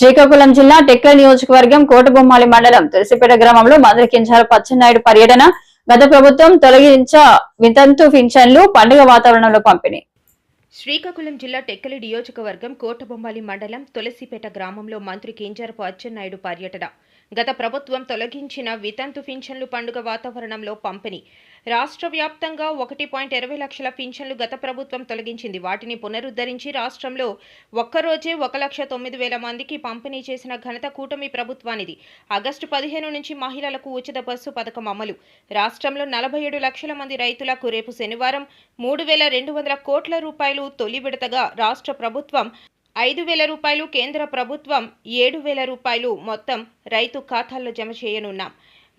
శ్రీకాకుళం జిల్లా టెక్కలి నియోజకవర్గం కోటబొమ్మాలి మండలం తులసిపేట గ్రామంలో మంత్రి కింజరాపు అచ్చెన్నాయుడు పర్యటన. గత ప్రభుత్వం తొలగించ వితంతు పింఛన్లు పండుగ వాతావరణంలో పంపిణీ. శ్రీకాకుళం జిల్లా టెక్కలి నియోజకవర్గం కోటబొమ్మాలి మండలం తులసిపేట గ్రామంలో మంత్రి కింజరాపు అచ్చెన్నాయుడు పర్యటన. గత ప్రభుత్వం తొలగించిన వితంతు పింఛన్లు పండుగ వాతావరణంలో పంపిణీ. రాష్ట్ర వ్యాప్తంగా 1.20 లక్షల పింఛన్లు గత ప్రభుత్వం తొలగించింది. వాటిని పునరుద్ధరించి రాష్ట్రంలో ఒక్కరోజే 1,09,000 మందికి పంపిణీ చేసిన ఘనత కూటమి ప్రభుత్వానిది. ఆగస్టు 15 నుంచి మహిళలకు ఉచిత బస్సు పథకం అమలు. రాష్ట్రంలో 47 లక్షల మంది రైతులకు రేపు శనివారం 3,200 కోట్ల రూపాయలు తొలి విడతగా రాష్ట్ర ప్రభుత్వం 5,000 రూపాయలు, కేంద్ర ప్రభుత్వం 7,000 రూపాయలు మొత్తం రైతు ఖాతాల్లో జమ చేయనున్నాం.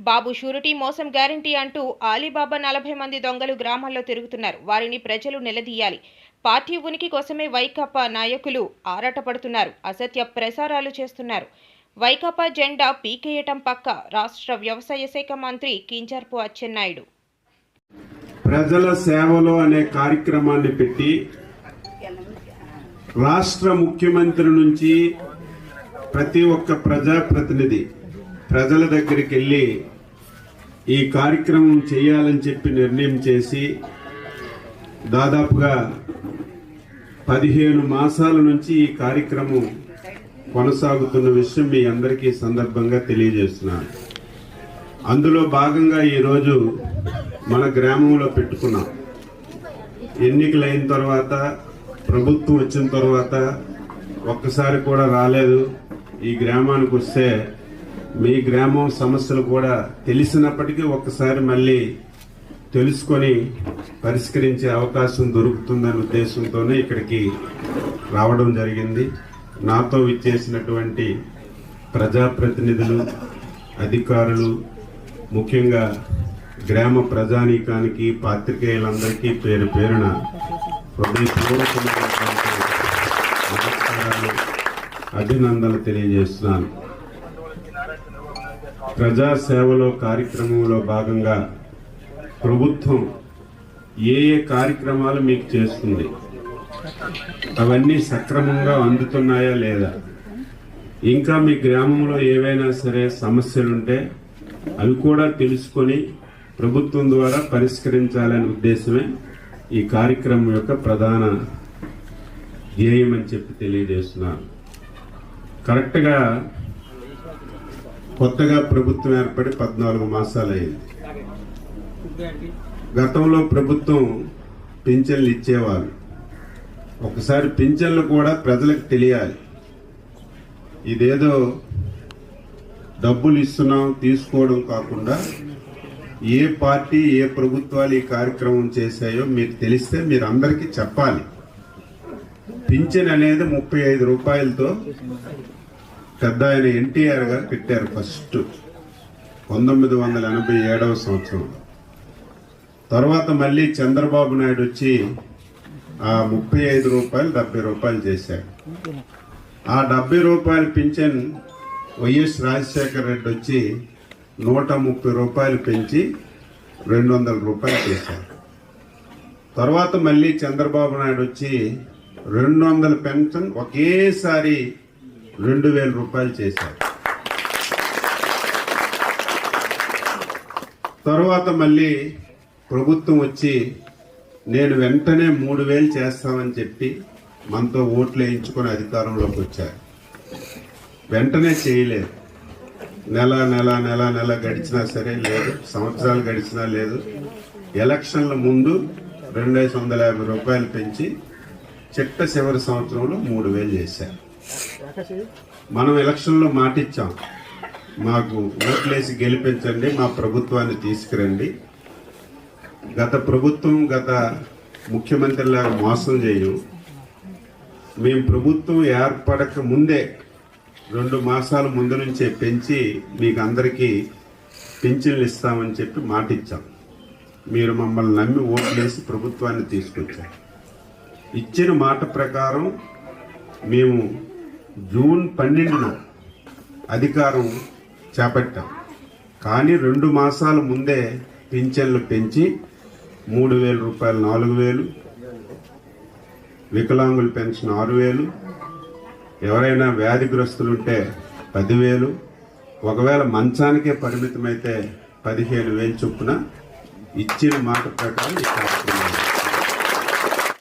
బాబు షూరిటీ మోసం గ్యారంటీ అంటూ ఆలీబాబా 40 మంది దొంగలు గ్రామాల్లో తిరుగుతున్నారు. వారిని ప్రజలు నిలదీయాలి. పార్టీ ఉనికి కోసమే వైకాపా నాయకులు ఆరాటపడుతున్నారు. అసత్య ప్రసారాలు చేస్తున్నారు. వైకాపా జెండా పీకేయటం పక్క. రాష్ట్ర వ్యవసాయ శాఖ మంత్రి కింజరాపు అచ్చెన్నాయుడు ప్రజల సేవలో అనే కార్యక్రమాన్ని పెట్టి రాష్ట్ర ముఖ్యమంత్రి నుంచి ప్రతి ఒక్క ప్రజాప్రతినిధి ప్రజల దగ్గరికి వెళ్ళి ఈ కార్యక్రమం చేయాలని చెప్పి నిర్ణయం చేసి దాదాపుగా 15 మాసాల నుంచి ఈ కార్యక్రమం కొనసాగుతున్న విషయం మీ అందరికీ సందర్భంగా తెలియజేస్తున్నాను. అందులో భాగంగా ఈరోజు మన గ్రామంలో పెట్టుకున్నాం. ఎన్నికలైన తర్వాత ప్రభుత్వం వచ్చిన తర్వాత ఒక్కసారి కూడా రాలేదు. ఈ గ్రామానికి వస్తే మీ గ్రామం సమస్యలు కూడా తెలిసినప్పటికీ ఒక్కసారి మళ్ళీ తెలుసుకొని పరిష్కరించే అవకాశం దొరుకుతుందనే ఉద్దేశంతోనే ఇక్కడికి రావడం జరిగింది. నాతో విచ్చేసినటువంటి ప్రజాప్రతినిధులు, అధికారులు, ముఖ్యంగా గ్రామ ప్రజానీకానికి, పాత్రికేయులందరికీ పేరు పేరున అభినందనలు తెలియజేస్తున్నాను. ప్రజాసేవలో కార్యక్రమంలో భాగంగా ప్రభుత్వం ఏ కార్యక్రమాలు మీకు చేస్తుంది, అవన్నీ సక్రమంగా అందుతున్నాయా లేదా, ఇంకా మీ గ్రామంలో ఏవైనా సరే సమస్యలుంటే అవి కూడా తెలుసుకొని ప్రభుత్వం ద్వారా పరిష్కరించాలనే ఉద్దేశమే ఈ కార్యక్రమం యొక్క ప్రధాన ధ్యేయం అని చెప్పి తెలియజేస్తున్నాను. కరెక్ట్గా కొత్తగా ప్రభుత్వం ఏర్పడి 14 మాసాలు అయింది. గతంలో ప్రభుత్వం పింఛన్లు ఇచ్చేవాళ్ళు. ఒకసారి పింఛన్లు కూడా ప్రజలకు తెలియాలి. ఇదేదో డబ్బులు ఇస్తున్నాం తీసుకోవడం కాకుండా ఏ పార్టీ ఏ ప్రభుత్వాలు ఈ కార్యక్రమం చేశాయో మీకు తెలిస్తే మీరు అందరికీ చెప్పాలి. పింఛన్ అనేది 35 రూపాయలతో పెద్ద ఆయన ఎన్టీఆర్ గారు పెట్టారు ఫస్ట్ 1987వ సంవత్సరం. తర్వాత మళ్ళీ చంద్రబాబు నాయుడు వచ్చి ఆ 35 రూపాయలు 70 రూపాయలు చేశారు. ఆ 70 రూపాయల పింఛన్ వైఎస్ రాజశేఖర రెడ్డి వచ్చి 130 రూపాయలు పెంచి 200 రూపాయలు చేశారు. తర్వాత మళ్ళీ చంద్రబాబు నాయుడు వచ్చి 200 పెన్షన్ ఒకేసారి 2,000 రూపాయలు చేశారు. తర్వాత మళ్ళీ ప్రభుత్వం వచ్చి నేను వెంటనే 3,000 చేస్తామని చెప్పి మనతో ఓట్లు వేయించుకొని అధికారంలోకి వచ్చారు. వెంటనే చేయలేదు. నెల నెల నెల నెల గడిచినా సరే లేదు, సంవత్సరాలు గడిచినా లేదు. ఎలక్షన్ల ముందు 2,550 రూపాయలు పెంచి చిట్ట చివరి సంవత్సరంలో 3,000 చేశారు. మనం ఎలక్షన్లో మాటిచ్చాం, మాకు ఓట్లేసి గెలిపించండి, మా ప్రభుత్వాన్ని తీసుకురండి. గత ప్రభుత్వం గత ముఖ్యమంత్రిలాగా మోసం చేయు. మేము ప్రభుత్వం ఏర్పడక ముందే 2 మాసాల ముందు నుంచే పెంచి మీకు అందరికీ పింఛన్లు ఇస్తామని చెప్పి మాటిచ్చాం. మీరు మమ్మల్ని నమ్మి ఓట్లేసి ప్రభుత్వాన్ని తీసుకొచ్చారు. ఇచ్చిన మాట ప్రకారం మేము జూన్ 12న అధికారం చేపట్టాం. కానీ 2 మాసాల ముందే పింఛన్లు పెంచి 3,000 రూపాయలు 4,000, వికలాంగుల పెన్షన్ 6,000, ఎవరైనా వ్యాధిగ్రస్తులుంటే 10,000, ఒకవేళ మంచానికే పరిమితమైతే 15,000 చొప్పున ఇచ్చిన మాట ప్రకారం ఈ కార్యక్రమం